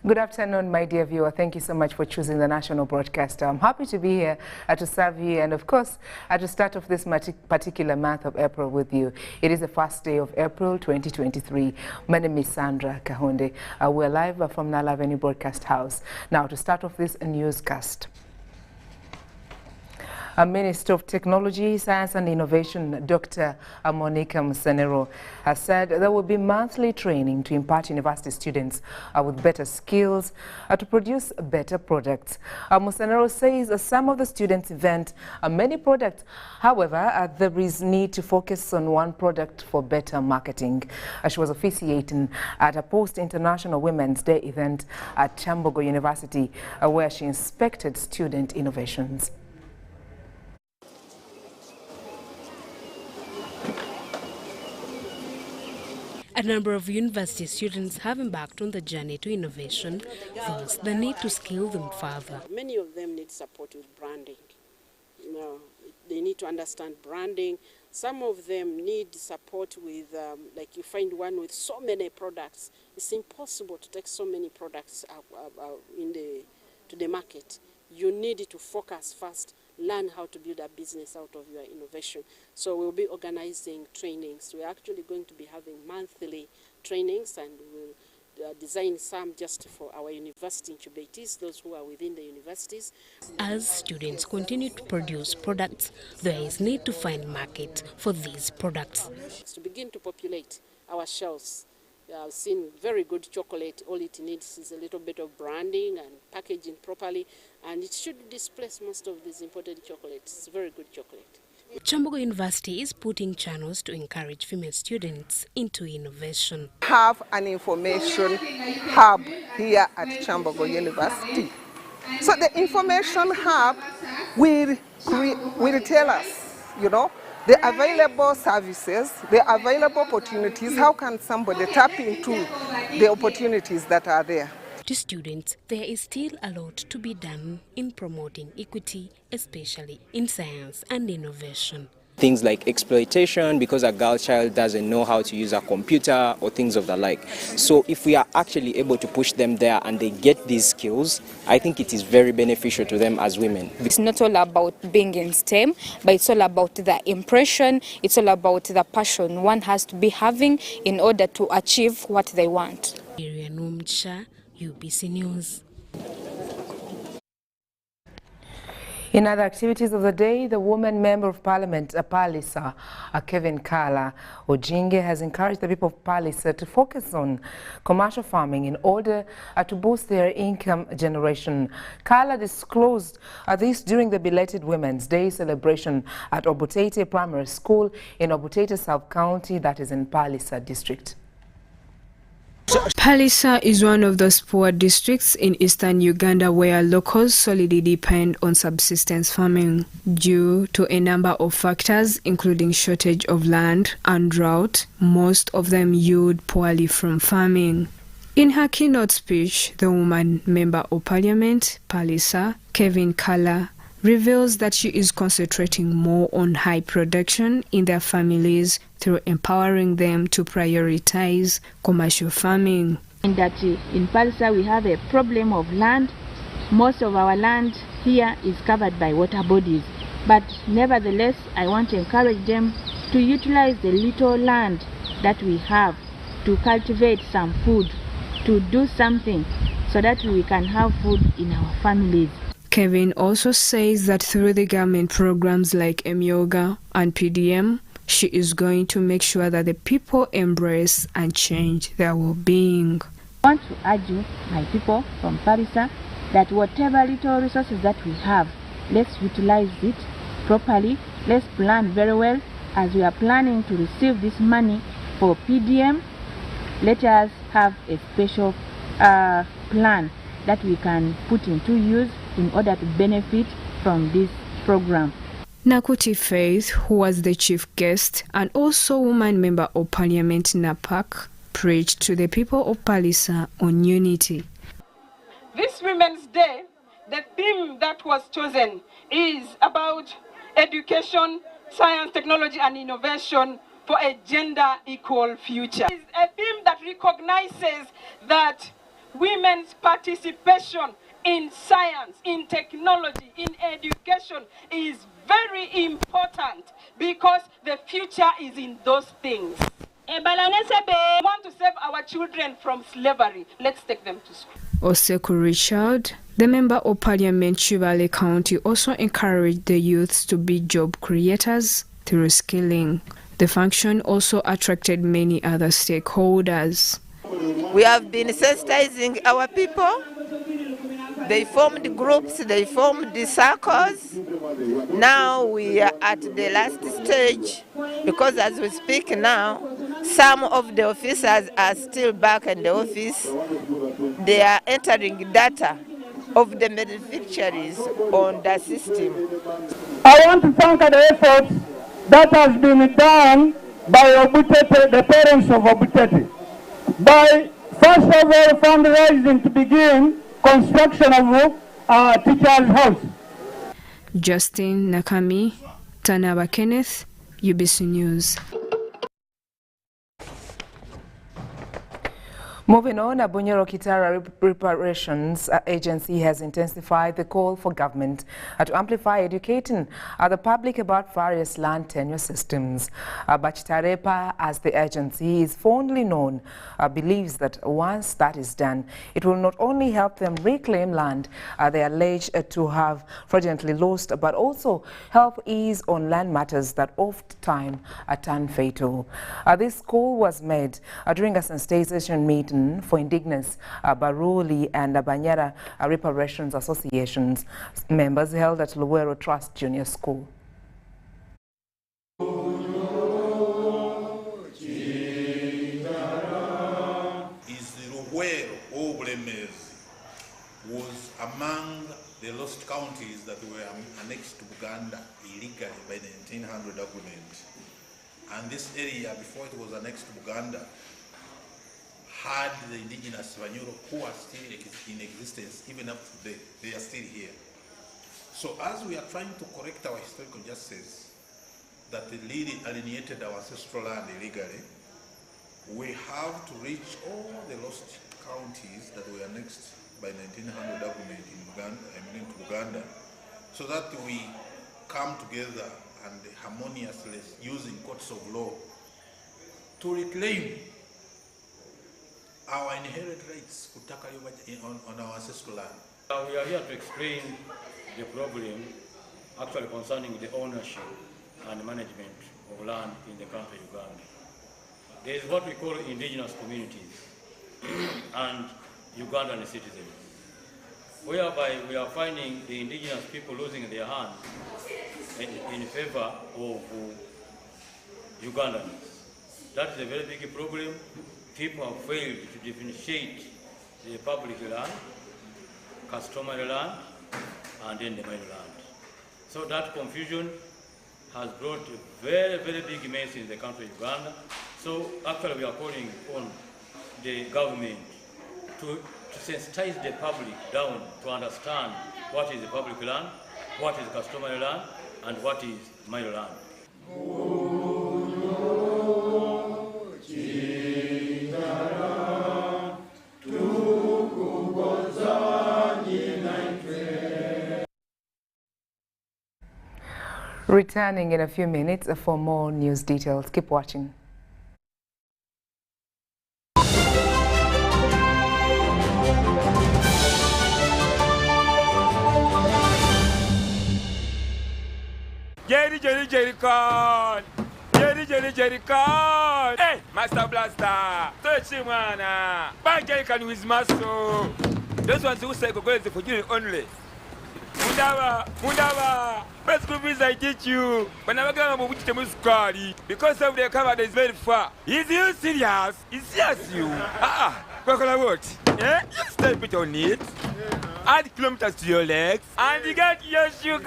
Good afternoon, my dear viewer. Thank you so much for choosing the national broadcaster. I'm happy to be here to serve you and, of course, to start off this particular month of April with you. It is the first day of April 2023. My name is Sandra Kahonde. We're live from Nala Avenue Broadcast House. Now, to start off this newscast. Minister of Technology, Science and Innovation, Dr. Monica Musenero, has said there will be monthly training to impart university students with better skills to produce better products. Musenero says some of the students invent many products. However, there is need to focus on one product for better marketing. She was officiating at a post-International Women's Day event at Kyambogo University, where she inspected student innovations. A number of university students have embarked on the journey to innovation, thus the need to skill them further. Many of them need support with branding. They need to understand branding. Some of them need support with, like you find one with so many products. It's impossible to take so many products to the market. You need to focus first, learn how to build a business out of your innovation. So we'll be organizing trainings. We're actually going to be having monthly trainings, and we'll design some just for our university incubators, those who are within the universities. As students continue to produce products, there is need to find market for these products. To begin to populate our shelves. I've seen very good chocolate. All it needs is a little bit of branding and packaging properly, and it should displace most of these imported chocolates. It's very good chocolate. Kyambogo University is putting channels to encourage female students into innovation. Have an information hub here at Kyambogo University. So the information hub will tell us, the available services, the available opportunities. How can somebody tap into the opportunities that are there? To students, there is still a lot to be done in promoting equity, especially in science and innovation. Things like exploitation because a girl child doesn't know how to use a computer or things of the like. So if we are actually able to push them there and they get these skills, I think it is very beneficial to them as women. It's not all about being in STEM, but it's all about the impression, it's all about the passion one has to be having in order to achieve what they want. UBC News. In other activities of the day, the woman member of Parliament, Palisa, Kevin Kala Ojinge, has encouraged the people of Palisa to focus on commercial farming in order to boost their income generation. Kala disclosed this during the belated Women's Day celebration at Obutete Primary School in Obutete South County, that is in Palisa district. Palisa is one of those poor districts in eastern Uganda where locals solely depend on subsistence farming due to a number of factors, including shortage of land and drought. Most of them yield poorly from farming. In her keynote speech, the woman member of Parliament, Palisa, Kevin Kala, reveals that she is concentrating more on high production in their families through empowering them to prioritize commercial farming. And that in Palisa we have a problem of land. Most of our land here is covered by water bodies. But nevertheless, I want to encourage them to utilize the little land that we have to cultivate some food, to do something so that we can have food in our families. Kevin also says that through the government programs like M-Yoga and PDM, she is going to make sure that the people embrace and change their well-being. I want to urge you, my people from Parisa, that whatever little resources that we have, let's utilize it properly. Let's plan very well. As we are planning to receive this money for PDM, let us have a special plan that we can put into use in order to benefit from this program. Nakuti Faith, who was the chief guest and also woman member of Parliament NAPAC, preached to the people of Parisa on unity. This Women's Day, the theme that was chosen is about education, science, technology, and innovation for a gender equal future. It's a theme that recognizes that women's participation in science, in technology, in education is very important because the future is in those things. We want to save our children from slavery. Let's take them to school. Oseku Richard, the member of Parliament Chivale County, also encouraged the youths to be job creators through skilling. The function also attracted many other stakeholders. We have been sensitizing our people. They formed groups, they formed the circles. Now we are at the last stage because as we speak now, some of the officers are still back in the office. They are entering data of the beneficiaries on the system. I want to thank the efforts that has been done by Obutete, the parents of Obutete, by first of all fundraising to begin construction of teacher's house. Justin Nakami, Tanaba Kenneth, UBC News. Moving on, Abunyoro Kitara Reparations Agency has intensified the call for government to amplify educating the public about various land tenure systems. Bachitarepa, as the agency is fondly known, believes that once that is done, it will not only help them reclaim land they are alleged to have fraudulently lost, but also help ease on land matters that oft-time turn fatal. This call was made during a sensitization meeting for indigenous Baruli and Banyara Reparations Associations members held at Luwero Trust Junior School. Was among the lost counties that were annexed to Uganda illegally by the 1900 agreement. And this area, before it was annexed to Uganda, had the indigenous Banyoro who are still in existence, even up to today. They are still here. So as we are trying to correct our historical justice that really alienated our ancestral land illegally, we have to reach all the lost counties that were annexed by 1900 agreement in Uganda, so that we come together and harmoniously using courts of law to reclaim our inherent rights on our ancestral land. We are here to explain the problem actually concerning the ownership and management of land in the country of Uganda. There is what we call indigenous communities and Ugandan citizens, whereby we are finding the indigenous people losing their hand in favor of Ugandans. That is a very big problem. People have failed to differentiate the public land, customary land, and then the minor land. So that confusion has brought a very, very big mess in the country of Uganda. So actually we are calling on the government to sensitize the public down to understand what is the public land, what is customary land, and what is minor land. Returning in a few minutes for more news details. Keep watching. Jerry con. Jerry con. Hey, Master Blaster. Touch him, man. Bang Jerry con with muscle. Those ones who say go for you only. Mundava. Best group is I teach you. But never go with the muscari. Because of the cover that is very far. Is you serious? Is serious you? What? Yeah? You step it on it. Add kilometers to your legs. And you get your sugar.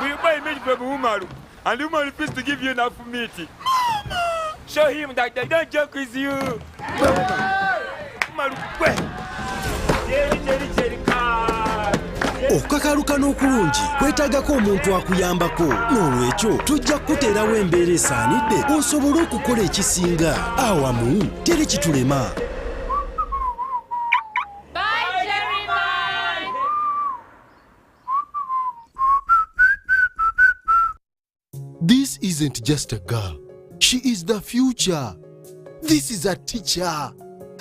We buy meat from Umaru. And Umaru refuse to give you enough meat. Mama! Show him that they don't joke with you. Umaru, Jerry car. Okukakaluka n'okulungi kwetaagako omuntu akuyambako n'olwekyo tujja kukuteerawo embeera esaanidde osobole okukola ekisinga awamu teri kitulema. This isn't just a girl. She is the future. This is a teacher,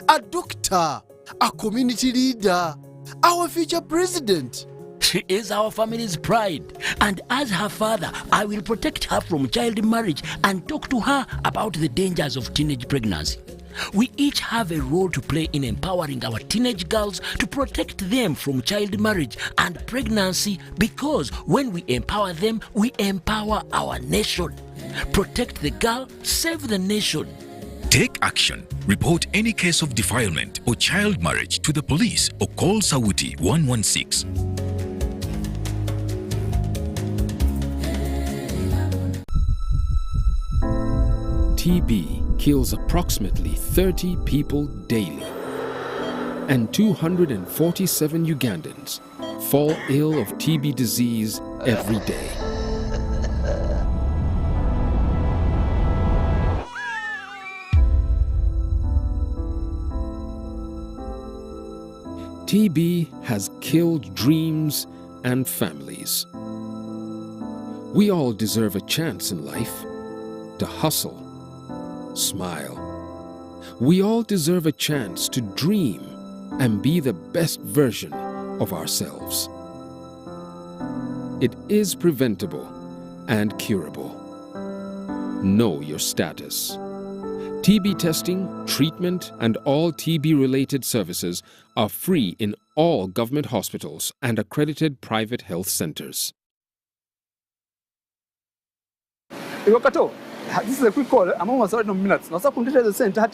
a doctor, a community leader, our future president. She is our family's pride, and as her father, I will protect her from child marriage and talk to her about the dangers of teenage pregnancy. We each have a role to play in empowering our teenage girls to protect them from child marriage and pregnancy, because when we empower them, we empower our nation. Protect the girl, save the nation. Take action. Report any case of defilement or child marriage to the police or call Sauti 116. TB kills approximately 30 people daily, and 247 Ugandans fall ill of TB disease every day. TB has killed dreams and families. We all deserve a chance in life to hustle, smile. We all deserve a chance to dream and be the best version of ourselves. It is preventable and curable. Know your status. TB testing, treatment, and all TB-related services are free in all government hospitals and accredited private health centers. This is a quick call. I'm almost out of minutes. Now, the center.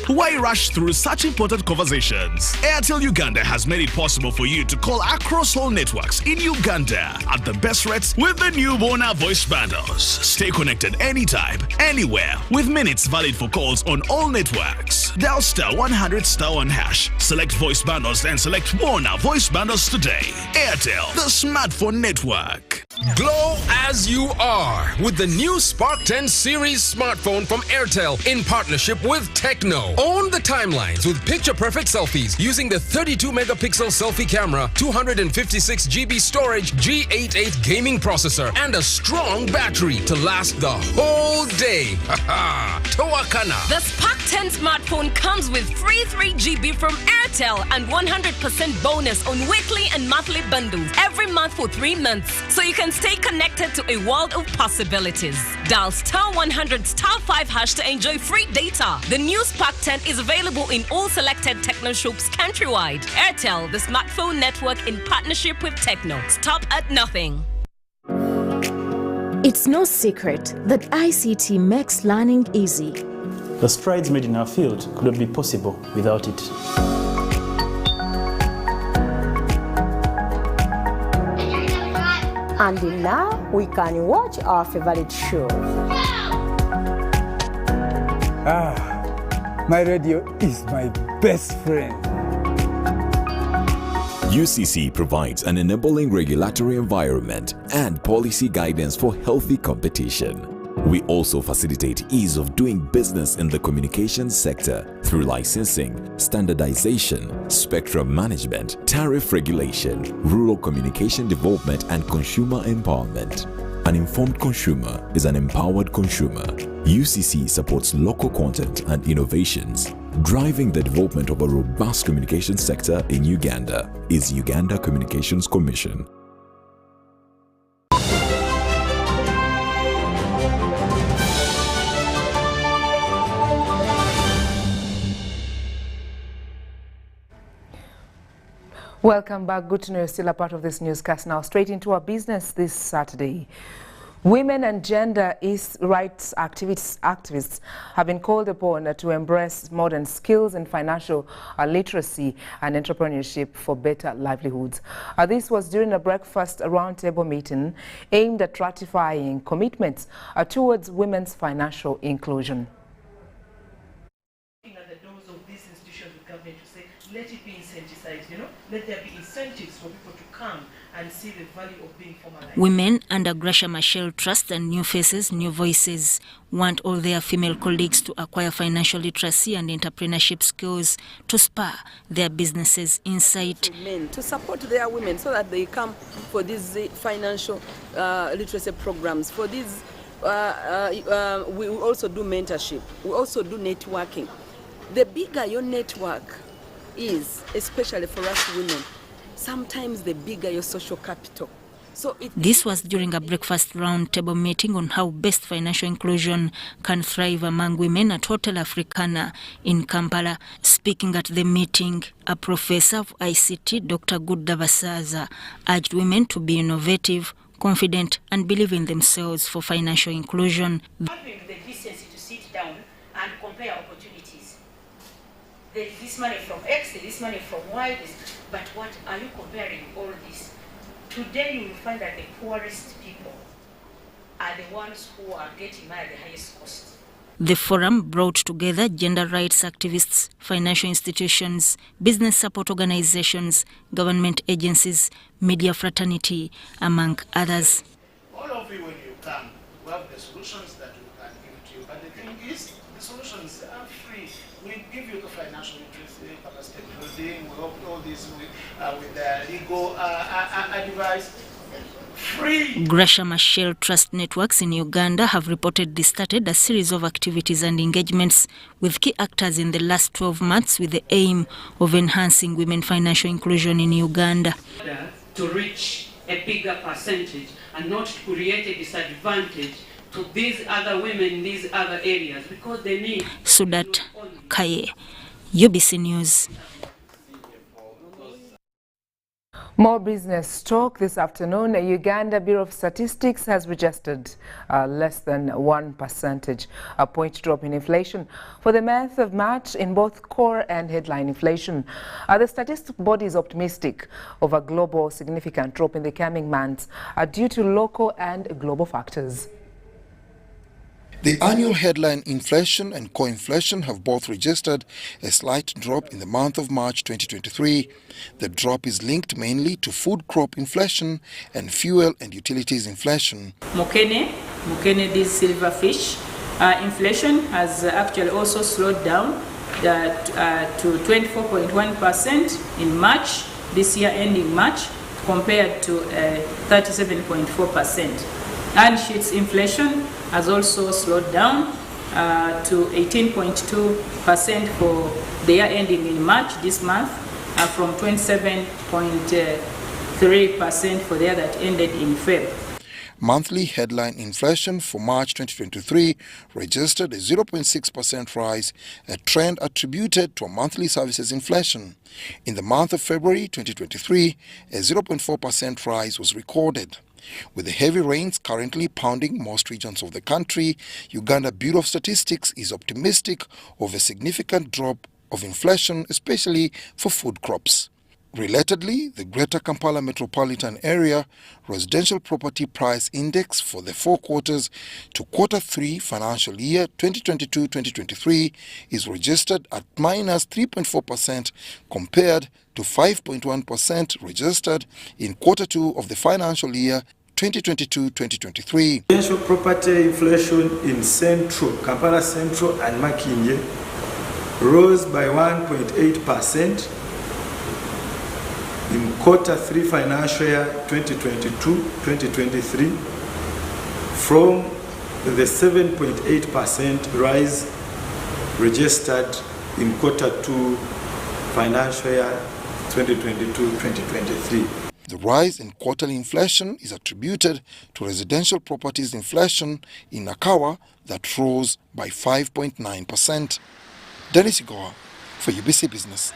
Why rush through such important conversations? Airtel Uganda has made it possible for you to call across all networks in Uganda at the best rates with the new Bona voice bundles. Stay connected anytime, anywhere, with minutes valid for calls on all networks. Dial *100*1#. Select voice bundles and select Bona voice bundles today. Airtel, the smartphone network. Glow as you are with the new Spark 10 series smartphone from Airtel in partnership with Tecno. Own the timelines with picture-perfect selfies using the 32-megapixel selfie camera, 256GB storage, G88 gaming processor, and a strong battery to last the whole day. Tawakana. The Spark 10 smartphone comes with free 3GB from Airtel and 100% bonus on weekly and monthly bundles every month for 3 months, so you can stay connected to a world of possibilities. Dial *100*5# to enjoy free data. The new Spark 10 is available in all selected Tecno shops countrywide. Airtel, the smartphone network in partnership with Tecno. Stop at nothing. It's no secret that ICT makes learning easy. The strides made in our field could not be possible without it. And now we can watch our favorite show. My radio is my best friend. UCC provides an enabling regulatory environment and policy guidance for healthy competition. We also facilitate ease of doing business in the communications sector through licensing, standardization, spectrum management, tariff regulation, rural communication development, and consumer empowerment. An informed consumer is an empowered consumer. UCC supports local content and innovations. Driving the development of a robust communication sector in Uganda is Uganda Communications Commission. Welcome back. Good to know you're still a part of this newscast. Now, straight into our business this Saturday. Women and gender rights activists have been called upon to embrace modern skills in financial literacy and entrepreneurship for better livelihoods. This was during a breakfast roundtable meeting aimed at ratifying commitments towards women's financial inclusion. At the doors of these institutions of government to say, let it be incentivized, let there be incentives for people to come and see the value of being formalized. Women under Gracia Machel Trust and New Faces, New Voices want all their female colleagues to acquire financial literacy and entrepreneurship skills to spur their businesses insight. Men to support their women so that they come for these financial literacy programs. For these, we also do mentorship. We also do networking. The bigger your network is, especially for us women, sometimes the bigger your social capital. This was during a breakfast roundtable meeting on how best financial inclusion can thrive among women at Hotel Africana in Kampala. Speaking at the meeting, a professor of ICT, Dr. Gudda Basaza, urged women to be innovative, confident and believe in themselves for financial inclusion. Having the decency to sit down and compare opportunities. There is this money from X, this money from Y, but what are you comparing all this? Today you will find that the poorest people are the ones who are getting money at the highest cost. The forum brought together gender rights activists, financial institutions, business support organizations, government agencies, media fraternity, among others. All of you, when you come, we have the solutions that we can give to you. But the thing is, the solutions are free. We give you the financial literacy, capacity building, we help all this with the legal advice. Free. Gracia Machel Trust Networks in Uganda have reportedly started a series of activities and engagements with key actors in the last 12 months with the aim of enhancing women financial inclusion in Uganda. To reach a bigger percentage and not to create a disadvantage to these other women in these other areas because they need. Sudat Kaye, UBC News. More business talk this afternoon. Uganda Bureau of Statistics has registered less than 1 percentage point drop in inflation for the month of March in both core and headline inflation. The statistics body is optimistic of a global significant drop in the coming months due to local and global factors. The annual headline inflation and core inflation have both registered a slight drop in the month of March 2023. The drop is linked mainly to food crop inflation and fuel and utilities inflation. Mukene this silverfish inflation has actually also slowed down to 24.1% in March, this year ending March, compared to 37.4%. And sheets inflation has also slowed down to 18.2% for the year ending in March this month, from 27.3% for the year that ended in February. Monthly headline inflation for March 2023 registered a 0.6% rise, a trend attributed to a monthly services inflation. In the month of February 2023, a 0.4% rise was recorded. With the heavy rains currently pounding most regions of the country, Uganda Bureau of Statistics is optimistic of a significant drop of inflation, especially for food crops. Relatedly, the Greater Kampala Metropolitan Area Residential Property Price Index for the 4 quarters to Q3 financial year 2022-2023 is registered at -3.4% compared to 5.1% registered in Q2 of the financial year 2022-2023. Residential property inflation in Kampala Central and Makindye rose by 1.8%. in Q3 financial year 2022-2023 from the 7.8% rise registered in Q2 financial year 2022-2023. The rise in quarterly inflation is attributed to residential properties inflation in Nakawa that rose by 5.9%. Dennis Igoa for UBC Business.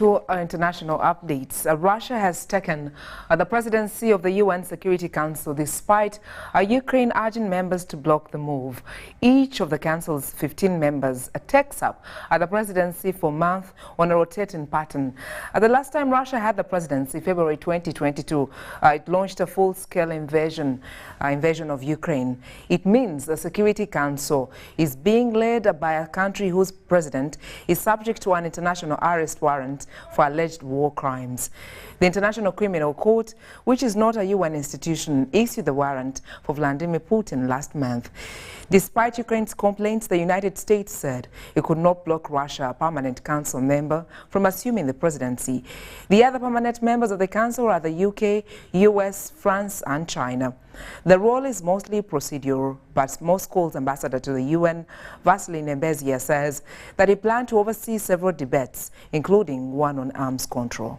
To our international updates, Russia has taken the presidency of the UN Security Council despite Ukraine urging members to block the move. Each of the council's 15 members takes up the presidency for a month on a rotating pattern. The last time Russia had the presidency, February 2022, it launched a full-scale invasion of Ukraine. It means the Security Council is being led by a country whose president is subject to an international arrest warrant for alleged war crimes. The International Criminal Court, which is not a UN institution, issued the warrant for Vladimir Putin last month. Despite Ukraine's complaints, the United States said it could not block Russia, a permanent council member, from assuming the presidency. The other permanent members of the council are the UK, US, France and China. The role is mostly procedural, but Moscow's ambassador to the UN, Vasily Nebenzia, says that he planned to oversee several debates, including one on arms control.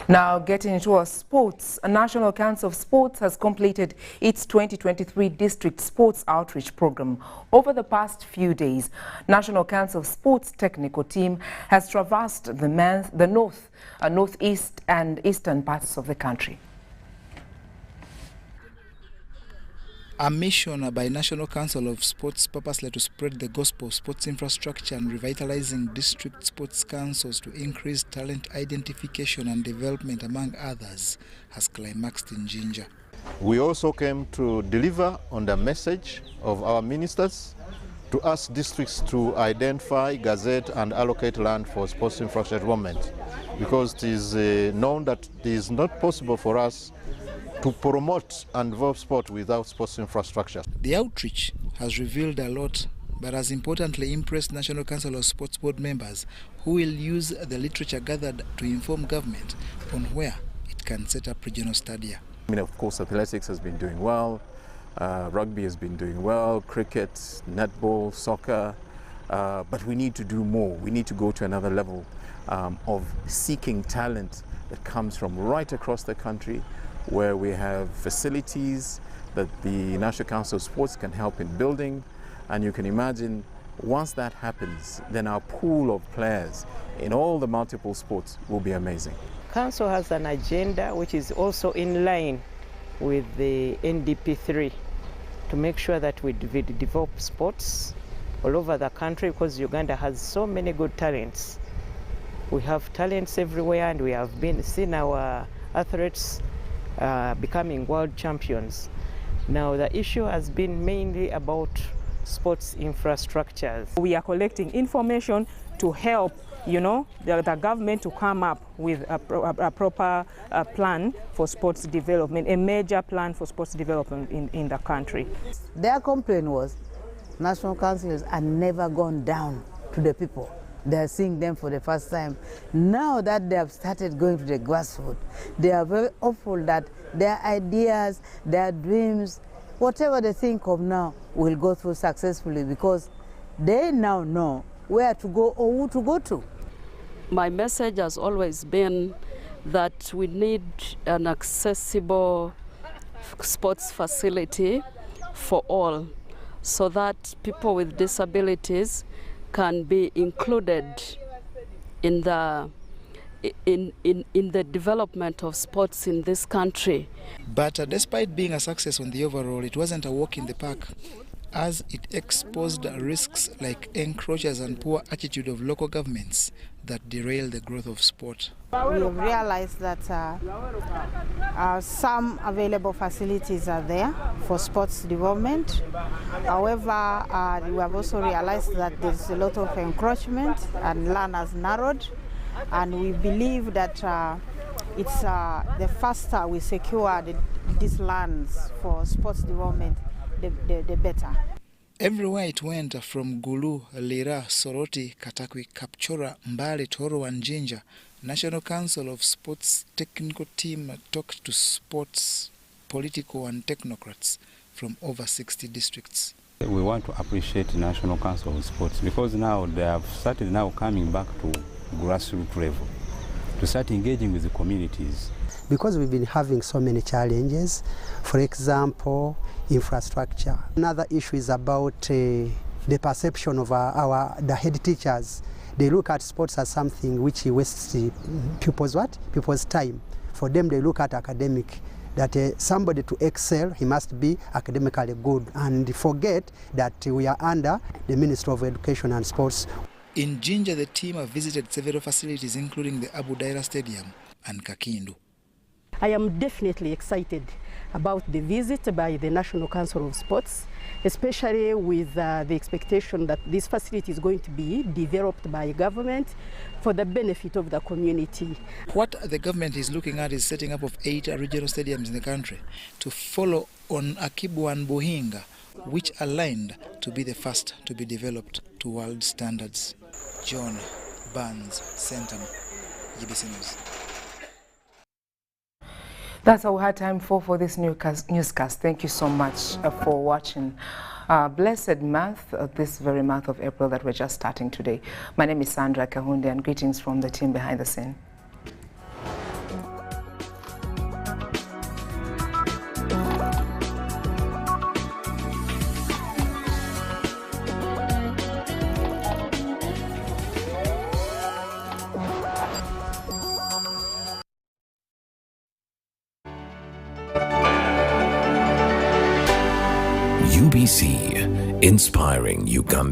Now getting into our sports, a National Council of Sports has completed its 2023 District Sports Outreach Program. Over the past few days, National Council of Sports technical team has traversed the north, northeast and eastern parts of the country. A mission by National Council of Sports purposely to spread the gospel of sports infrastructure and revitalizing district sports councils to increase talent identification and development, among others, has climaxed in Jinja. We also came to deliver on the message of our ministers to ask districts to identify, gazette and allocate land for sports infrastructure development, because it is known that it is not possible for us to promote and develop sport without sports infrastructure. The outreach has revealed a lot, but has importantly impressed National Council of Sports board members who will use the literature gathered to inform government on where it can set up regional stadia. I mean, of course, athletics has been doing well, rugby has been doing well, cricket, netball, soccer, but we need to do more. We need to go to another level of seeking talent that comes from right across the country, where we have facilities that the National Council of Sports can help in building. And you can imagine, once that happens, then our pool of players in all the multiple sports will be amazing. Council has an agenda which is also in line with the NDP3 to make sure that we develop sports all over the country, because Uganda has so many good talents. We have talents everywhere, and we have seen our athletes becoming world champions. Now the issue has been mainly about sports infrastructures. We are collecting information to help, the government to come up with a proper plan for sports development, a major plan for sports development in the country. Their complaint was National Councils are never gone down to the people. They are seeing them for the first time. Now that they have started going to the grassroots, they are very hopeful that their ideas, their dreams, whatever they think of now, will go through successfully, because they now know where to go or who to go to. My message has always been that we need an accessible sports facility for all, so that people with disabilities can be included in the development of sports in this country. But despite being a success on the overall, it wasn't a walk in the park, as it exposed risks like encroachers and poor attitude of local governments that derail the growth of sport. We have realized that some available facilities are there for sports development. However, we have also realized that there's a lot of encroachment and land has narrowed, and we believe that it's the faster we secure these lands for sports development, the better. Everywhere it went, from Gulu, Lira, Soroti, Katakwi, Kapchora, Mbale, Toro and Jinja, National Council of Sports technical team talked to sports, political and technocrats from over 60 districts. We want to appreciate the National Council of Sports, because now they have started now coming back to grassroots level to start engaging with the communities. because we've been having so many challenges. For example, infrastructure. Another issue is about the perception of the head teachers. They look at sports as something which wastes people's time. For them, they look at academic, that somebody to excel, he must be academically good, and forget that we are under the Ministry of Education and Sports. In Jinja, the team have visited several facilities, including the Abu Daira Stadium and Kakindu. I am definitely excited about the visit by the National Council of Sports, especially with the expectation that this facility is going to be developed by government for the benefit of the community. What the government is looking at is setting up of 8 regional stadiums in the country to follow on Akibu and Buhinga, which are aligned to be the first to be developed to world standards. John Barnes, Centum, GBC News. That's all we had time for this newscast. Thank you so much for watching. Blessed month, this very month of April that we're just starting today. My name is Sandra Kahunde, and greetings from the team behind the scene. UBC, inspiring Uganda.